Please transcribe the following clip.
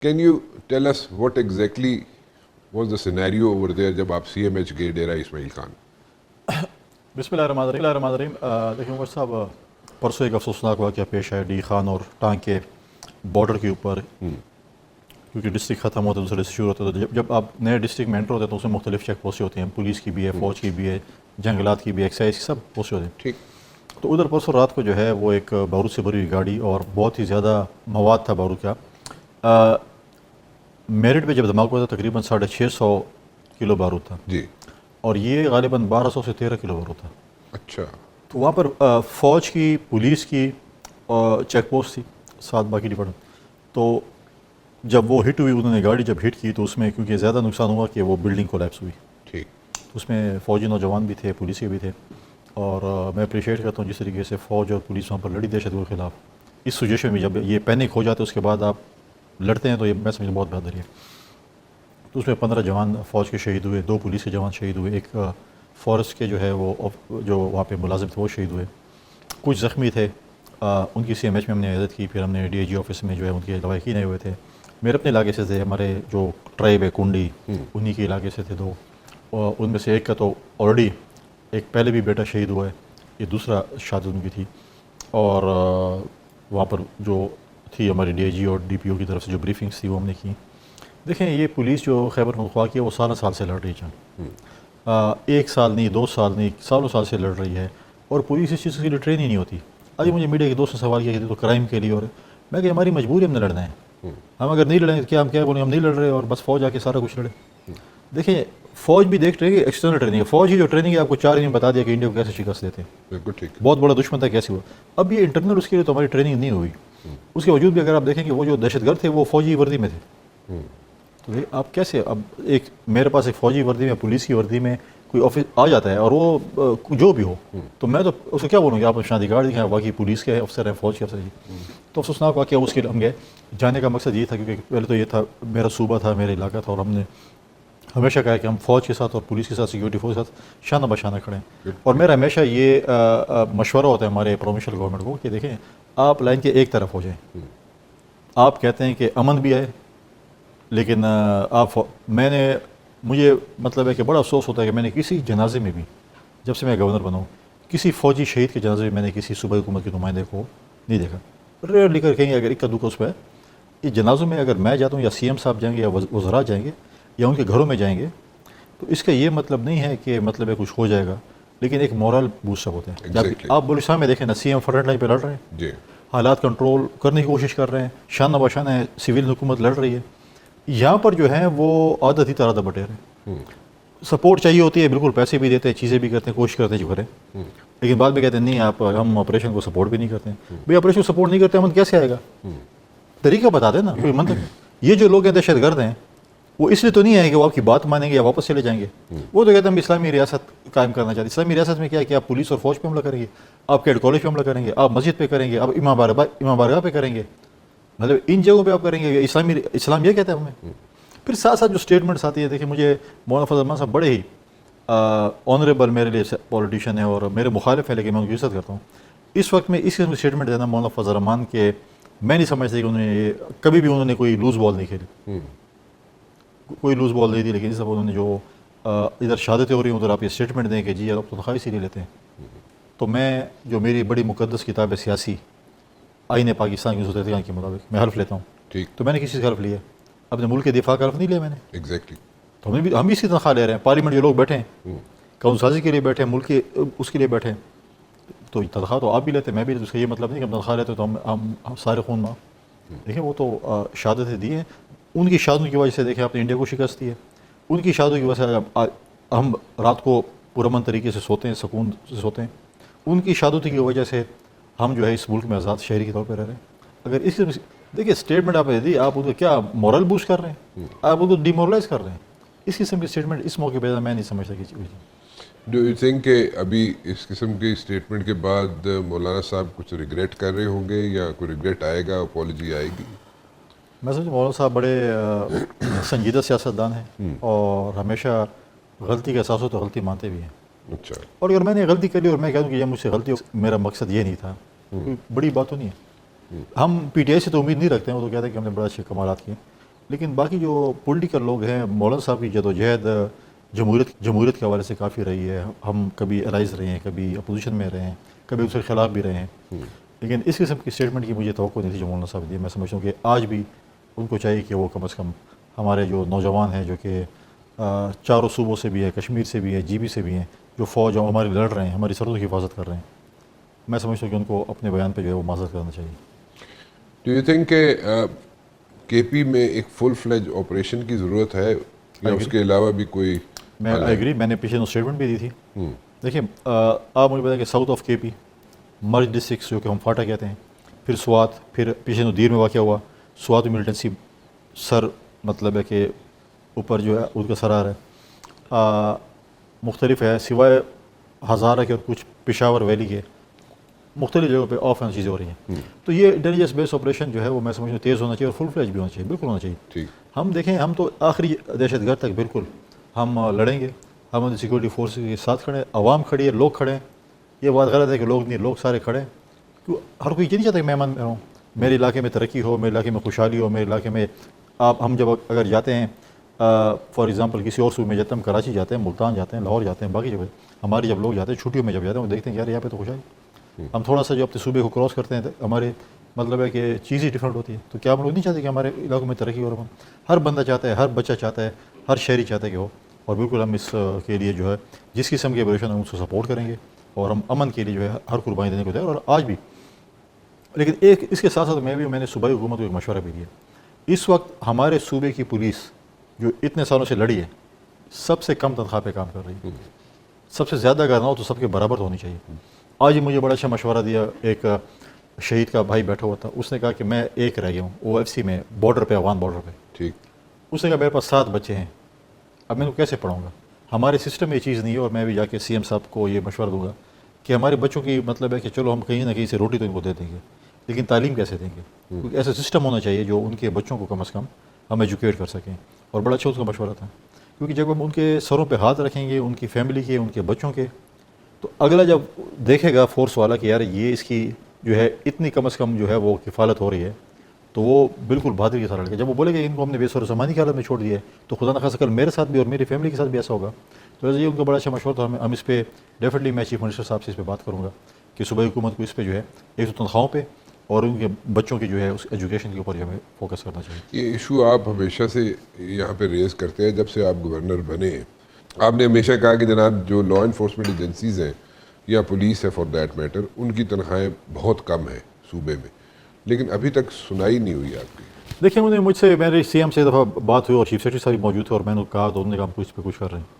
Can you tell us what exactly was the scenario over there جب آپ C M H گئے ڈیرہ اسماعیل خان؟ بسم اللہ الرحمن الرحیم. دیکھیں عمر صاحب، پرسوں ایک افسوسناک واقعہ پیش آیا ڈی خان اور ٹانگ کے بارڈر کے اوپر، کیونکہ ڈسٹرکٹ ختم ہوتا ہے دوسرے سے شروع ہوتا ہے. تو جب آپ نئے ڈسٹرکٹ میں انٹر ہوتے ہیں تو اس میں مختلف چیک پوسٹیں ہوتی ہیں، پولیس کی بھی ہے، فوج کی بھی ہے، جنگلات کی بھی، ایکسائز کی، سب پوسٹیں ہوتی ہیں. ٹھیک. تو ادھر پرسوں رات کو جو ہے وہ ایک بارود سے بھری ہوئی گاڑی اور بہت ہی زیادہ مواد تھا بارود کا. میرٹھ پہ جب دھماکہ ہوا تھا تقریباً 650 کلو بارود تھا، جی. اور یہ غالباً 1200 سے 13 کلو بارود تھا. اچھا. تو وہاں پر فوج کی، پولیس کی اور چیک پوسٹ تھی، ساتھ باقی ڈپارٹمنٹ. تو جب وہ ہٹ ہوئی، انہوں نے گاڑی جب ہٹ کی تو اس میں کیونکہ زیادہ نقصان ہوا کہ وہ بلڈنگ کولیپس ہوئی. ٹھیک. اس میں فوجی نوجوان بھی تھے، پولیس کے بھی تھے. اور میں اپریشیٹ کرتا ہوں جس طریقے سے فوج اور پولیس وہاں پر لڑی دہشت گردوں کے خلاف. اس سچویشن میں جب یہ پینک ہو جاتا ہے اس کے بعد آپ لڑتے ہیں تو یہ میں سمجھتا بہت بہتر ہے. تو اس میں 15 جوان فوج کے شہید ہوئے، 2 پولیس کے جوان شہید ہوئے، ایک فورسٹ کے جو ہے وہ جو وہاں پہ ملازم تھے وہ شہید ہوئے. کچھ زخمی تھے، ان کی سی ایم ایچ میں ہم نے عیادت کی. پھر ہم نے ڈی آئی جی آفس میں جو ہے ان کے لواحقین آئے ہوئے تھے. میرے اپنے علاقے سے تھے، ہمارے جو ٹرائب ہے کنڈی، انہی کے علاقے سے تھے 2. اور ان میں سے ایک کا تو آلریڈی ایک پہلے بھی بیٹا شہید ہوا ہے، یہ دوسرا شادی ان کی تھی. اور وہاں پر جو تھی ہماری ڈی آئی جی اور ڈی پی او کی طرف سے جو بریفنگس تھی وہ ہم نے کی. دیکھیں یہ پولیس جو خیبر پختونخوا کی ہے وہ سال سے لڑ رہی ہے. 1 سال نہیں، 2 سال نہیں، سال سے لڑ رہی ہے. اور پولیس اس چیز کے لیے ٹرین ہی نہیں ہوتی. آج مجھے میڈیا کے دوست نے سوال کیا کہ تو کرائم کے لیے، اور میں کہ ہماری مجبوری ہم نے لڑنا ہے. ہم اگر نہیں لڑیں کیا ہم کیا بولیں، ہم نہیں لڑ رہے اور بس فوج آ کے سارا کچھ لڑے. دیکھیں فوج بھی دیکھ رہی ہے، ایکسٹرنل ٹریننگ ہے. فوج ہی جو ٹریننگ ہے آپ کو 4 دن بتا دیا کہ انڈیا کو کیسے شکست دیتے ہیں. بالکل ٹھیک. بہت بڑا دشمن تھا کیسے ہوا. اب یہ انٹرنل اس کے لیے تو ہماری ٹریننگ نہیں ہوئی. اس کے باوجود بھی اگر آپ دیکھیں کہ وہ جو دہشت گرد تھے وہ فوجی وردی میں تھے. تو آپ کیسے، اب ایک میرے پاس ایک فوجی وردی میں، پولیس کی وردی میں کوئی آفس آ جاتا ہے اور وہ جو بھی ہو، تو میں تو اس کو کیا بولوں کہ آپ شناختی کارڈ دکھائیں، باقی پولیس کے افسر ہیں، فوج کے افسر ہیں. تو افسوسناک واقعہ اس کے لیے ہم گئے. جانے کا مقصد یہ تھا کیونکہ پہلے تو یہ تھا میرا صوبہ تھا، میرا علاقہ تھا، اور ہم نے ہمیشہ کہا کہ ہم فوج کے ساتھ اور پولیس کے ساتھ، سیکورٹی فورس کے ساتھ شانہ بشانہ کھڑے ہیں. اور میرا ہمیشہ یہ مشورہ ہوتا ہے ہمارے پروونشل گورنمنٹ کو کہ دیکھیں آپ لائن کے ایک طرف ہو جائیں. آپ کہتے ہیں کہ امن بھی ہے، لیکن مجھے مطلب ہے کہ بڑا افسوس ہوتا ہے کہ میں نے کسی جنازے میں بھی، جب سے میں گورنر بنا ہوں، کسی فوجی شہید کے جنازے میں میں نے کسی صوبائی حکومت کے نمائندے کو نہیں دیکھا. ریئرلی کر کہیں اگر اکا دکا اس پہ اس جنازوں میں اگر میں جاتا ہوں یا سی ایم صاحب جائیں گے یا وزراء جائیں گے یا ان کے گھروں میں جائیں گے، تو اس کا یہ مطلب نہیں ہے کہ مطلب ہے کچھ ہو جائے گا، لیکن ایک مورل بوسٹ اپ ہوتا ہے. جب آپ بلوچستان میں دیکھیں نا، سی ایم فرنٹ لائن پہ لڑ رہے ہیں، جی. حالات کنٹرول کرنے کی کوشش کر رہے ہیں، شانہ بشانہ ہے، سول حکومت لڑ رہی ہے. یہاں پر جو ہے وہ عادت ہی ترادہ بٹیر ہے. سپورٹ چاہیے ہوتی ہے، بالکل پیسے بھی دیتے ہیں، چیزیں بھی کرتے ہیں، کوشش کرتے ہیں جو کریں، لیکن بعد میں کہتے ہیں نہیں آپ ہم آپریشن کو سپورٹ بھی نہیں کرتے ہیں. بھائی آپریشن کو سپورٹ نہیں کرتے امن کیسے آئے گا؟ طریقہ بتا دیں نا، کوئی منطق. یہ جو لوگ ہیں دہشت گرد ہیں، وہ اس لیے تو نہیں ہے کہ وہ آپ کی بات مانیں گے یا واپس چلے جائیں گے. وہ تو کہتے ہیں ہم اسلامی ریاست قائم کرنا چاہتے ہیں. اسلامی ریاست میں کیا ہے کہ آپ پولیس اور فوج پہ حملہ کریں گے، آپ کیڈ کالج پہ حملہ کریں گے، آپ مسجد پہ کریں گے، آپ امام بارگاہ پہ کریں گے، مطلب ان جگہوں پہ آپ کریں گے. اسلام یہ کہتا ہے ہمیں. پھر ساتھ ساتھ جو اسٹیٹمنٹس آتی ہے، دیکھیں مجھے مولانا فضل الرحمان صاحب بڑے ہی آنریبل میرے لیے پولیٹیشین ہیں اور میرے مخالف ہیں، لیکن میں ان کی عزت کرتا ہوں. اس وقت میں اس قسم کی اسٹیٹمنٹ دینا مولانا فضل الرحمان کے، میں نہیں سمجھتا کہ کبھی بھی انہوں نے کوئی لوز بال نہیں کھیلی، کوئی لوز بال نہیں دی. لیکن اس دفعہ انہوں نے جو ادھر شہادتیں ہو رہی ہیں ادھر آپ یہ اسٹیٹمنٹ دیں کہ جی آپ تنخواہ اسی لیے لیتے ہیں. تو میں جو میری بڑی مقدس کتاب ہے سیاسی آئین پاکستان کی صورت کے مطابق میں حلف لیتا ہوں. ٹھیک. تو میں نے کسی سے حلف لیا؟ اپنے ملک کے دفاع کا حلف نہیں لیا میں نے. ایگزیکٹلی. تو ہم بھی اسی تنخواہ لے رہے ہیں. پارلیمنٹ جو لوگ بیٹھے ہیں قانون سازی کے لیے بیٹھے ہیں، ملک کے اس کے لیے بیٹھے ہیں، تو تنخواہ تو آپ بھی لیتے ہیں، میں بھی. اس کا یہ مطلب نہیں کہ ہم تنخواہ لیتے تو ہم سارے خون ماں. دیکھیں وہ تو شہادتیں دی ہیں، ان کی شہادتوں کی وجہ سے دیکھیں آپ نے انڈیا کو شکست دی ہے. ان کی شہادتوں کی وجہ سے ہم رات کو پرامن طریقے سے سوتے ہیں، سکون سے سوتے ہیں. ان کی شہادتوں کی وجہ سے ہم جو ہے اس ملک میں آزاد شہری کے طور پہ رہ رہے ہیں. اگر اس دیکھیے اسٹیٹمنٹ آپ نے دی، آپ ان کو کیا مورل بوسٹ کر رہے ہیں، آپ ان کو ڈی مورلائز کر رہے ہیں. اس قسم کی اسٹیٹمنٹ اس موقع پہ میں نہیں سمجھتا کہ ڈو یو تھنک کہ ابھی اس قسم کی اسٹیٹمنٹ کے بعد مولانا صاحب کچھ ریگریٹ کر رہے ہوں گے یا کوئی ریگریٹ آئے گا، اپالوجی آئے گی؟ میں سمجھتا مولانا صاحب بڑے سنجیدہ سیاستدان ہیں اور ہمیشہ غلطی کا احساس ہو تو غلطی مانتے بھی ہیں. اچھا. اور اگر میں نے غلطی کری اور میں کہہ دوں کہ یہ مجھ سے غلطی، میرا مقصد یہ نہیں تھا، کوئی بڑی بات تو نہیں ہے. ہم پی ٹی آئی سے تو امید نہیں رکھتے ہیں، وہ تو کہتے ہیں کہ ہم نے بڑا اچھے کمالات کیے. لیکن باقی جو پولیٹیکل لوگ ہیں، مولانا صاحب کی جدوجہد جمہوریت کے حوالے سے کافی رہی ہے. ہم کبھی الائز رہے ہیں، کبھی اپوزیشن میں رہے ہیں، کبھی اس کے خلاف بھی رہے ہیں، لیکن اس قسم کی اسٹیٹمنٹ کی مجھے توقع نہیں تھی جو مولانا صاحب دی. میں سمجھتا ہوں کہ آج بھی ان کو چاہیے کہ وہ کم از کم ہمارے جو نوجوان ہیں جو کہ چاروں صوبوں سے بھی ہے، کشمیر سے بھی ہے، جی بی سے بھی ہیں، جو فوج ہمارے لڑ رہے ہیں، ہماری سرحدوں کی حفاظت کر رہے ہیں، میں سمجھتا ہوں کہ ان کو اپنے بیان پہ جو ہے وہ معذرت کرنا چاہیے. ڈو یو تھنک کہ کے پی میں ایک فل فلیج آپریشن کی ضرورت ہے یا اس کے علاوہ بھی کوئی؟ میں ایگری، میں نے پیچھے اسٹیٹمنٹ بھی دی تھی. دیکھیں آپ مجھے بتائیں کہ ساؤتھ آف کے پی مرج ڈسٹرکس جو کہ ہم فاٹا کہتے ہیں، پھر سوات، پھر پیچھے دیر میں واقع ہوا سوات ملٹنسی سر، مطلب ہے کہ اوپر جو ہے ان کا سرار ہے، مختلف ہے، سوائے ہزارہ کے اور کچھ پشاور ویلی کے مختلف جگہوں پہ آف اینڈ چیزیں ہو رہی ہیں. تو یہ انٹیلیجنس بیس آپریشن جو ہے وہ میں سمجھتا ہوں تیز ہونا چاہیے اور فل فلیج بھی ہونا چاہیے، بالکل ہونا چاہیے. ٹھیک. ہم دیکھیں، ہم تو آخری دہشت گرد تک بالکل ہم لڑیں گے، ہم سیکورٹی فورسز کے ساتھ کھڑے ہیں، عوام کھڑی ہے، لوگ کھڑے ہیں. یہ بات غلط ہے کہ لوگ نہیں، لوگ سارے کھڑے ہیں. ہر کوئی یہ نہیں چاہتا کہ میں امن میں رہوں، میرے علاقے میں ترقی ہو، میرے علاقے میں خوشحالی ہو، میرے علاقے میں ہم جب اگر جاتے ہیں فار ایگزامپل کسی اور صوبے میں جاتے ہیں، ہم کراچی جاتے ہیں، ملتان جاتے ہیں، لاہور جاتے ہیں، باقی جگہ ہمارے جب لوگ جاتے ہیں چھٹیوں میں، جب جاتے ہیں وہ دیکھتے ہیں کہ یار یہاں پہ تو خوشحالی. ہم تھوڑا سا جو اپنے صوبے کو کراس کرتے ہیں ہمارے مطلب ہے کہ چیز ہی ڈفرینٹ ہوتی ہے. تو کیا ہم لوگ نہیں چاہتے کہ ہمارے علاقوں میں ترقی اور ہر بندہ چاہتا ہے، ہر بچہ چاہتا ہے، ہر شہری چاہتا ہے کہ ہو. اور بالکل ہم اس کے لیے جو ہے جس قسم کے ایبولیشن ہم اس کو سپورٹ کریں گے اور ہم امن کے لیے جو ہے ہر قربانی دینے کو تیار. اور آج بھی، لیکن ایک اس کے ساتھ ساتھ میں نے صوبائی حکومت کو ایک مشورہ بھی دیا. اس وقت ہمارے صوبے کی پولیس جو اتنے سالوں سے لڑی ہے، سب سے کم تنخواہ پہ کام کر رہی ہے. سب سے زیادہ اگر نہ ہو تو سب کے برابر ہونی چاہیے. آج ہی مجھے بڑا اچھا مشورہ دیا، ایک شہید کا بھائی بیٹھا ہوا تھا، اس نے کہا کہ میں ایک رہ گیا ہوں او ایف سی میں، بارڈر پہ، افغان بارڈر پہ. ٹھیک. اس نے کہا میرے پاس 7 بچے ہیں، اب میں ان کو کیسے پڑھاؤں گا؟ ہمارے سسٹم میں یہ چیز نہیں ہے. اور میں بھی جا کے سی ایم صاحب کو یہ مشورہ دوں گا کہ ہمارے بچوں کی مطلب ہے کہ چلو ہم کہیں نہ کہیں سے روٹی تو ان کو دے دیں گے، لیکن تعلیم کیسے دیں گے؟ کیونکہ ایسا سسٹم ہونا چاہیے جو ان کے بچوں کو کم از کم ہم ایجوکیٹ کر سکیں. اور بڑا اچھا اس کا مشورہ تھا، کیونکہ جب ہم ان کے سروں پہ ہاتھ رکھیں گے، ان کی فیملی کے، ان کے بچوں کے، تو اگلا جب دیکھے گا فورس والا کہ یار یہ اس کی جو ہے اتنی کم از کم جو ہے وہ کفالت ہو رہی ہے، تو وہ بالکل بہادری کے ساتھ لڑے گا. جب وہ بولے کہ ان کو ہم نے بے سر و سامانی کی حالت میں چھوڑ دیا ہے، تو خدا نخواستہ کل میرے ساتھ بھی اور میری فیملی کے ساتھ بھی ایسا ہوگا. تو ویسے یہ ان کا بڑا اچھا مشورہ تھا. ہم اس پہ ڈیفینیٹلی میں چیف منسٹر صاحب سے اس پہ بات کروں گا کہ صوبائی حکومت کو اس پہ جو ہے ایک تو تنخواہوں پہ اور ان کے بچوں کی جو ہے اس ایجوکیشن کے اوپر جو ہمیں فوکس کرنا چاہیے. یہ ایشو آپ ہمیشہ سے یہاں پہ ریز کرتے ہیں جب سے آپ گورنر بنے ہیں. آپ نے ہمیشہ کہا کہ جناب جو لا انفورسمنٹ ایجنسیز ہیں یا پولیس ہے فار دیٹ میٹر، ان کی تنخواہیں بہت کم ہیں صوبے میں، لیکن ابھی تک سنائی نہیں ہوئی آپ کی. دیکھیں، مجھ سے میرے سی ایم سے دفعہ بات ہوئی اور چیف سیکرٹری صاحب موجود تھے اور میں نے کہا تو انہوں نے کہا ہم اس پہ کچھ کر رہے ہیں.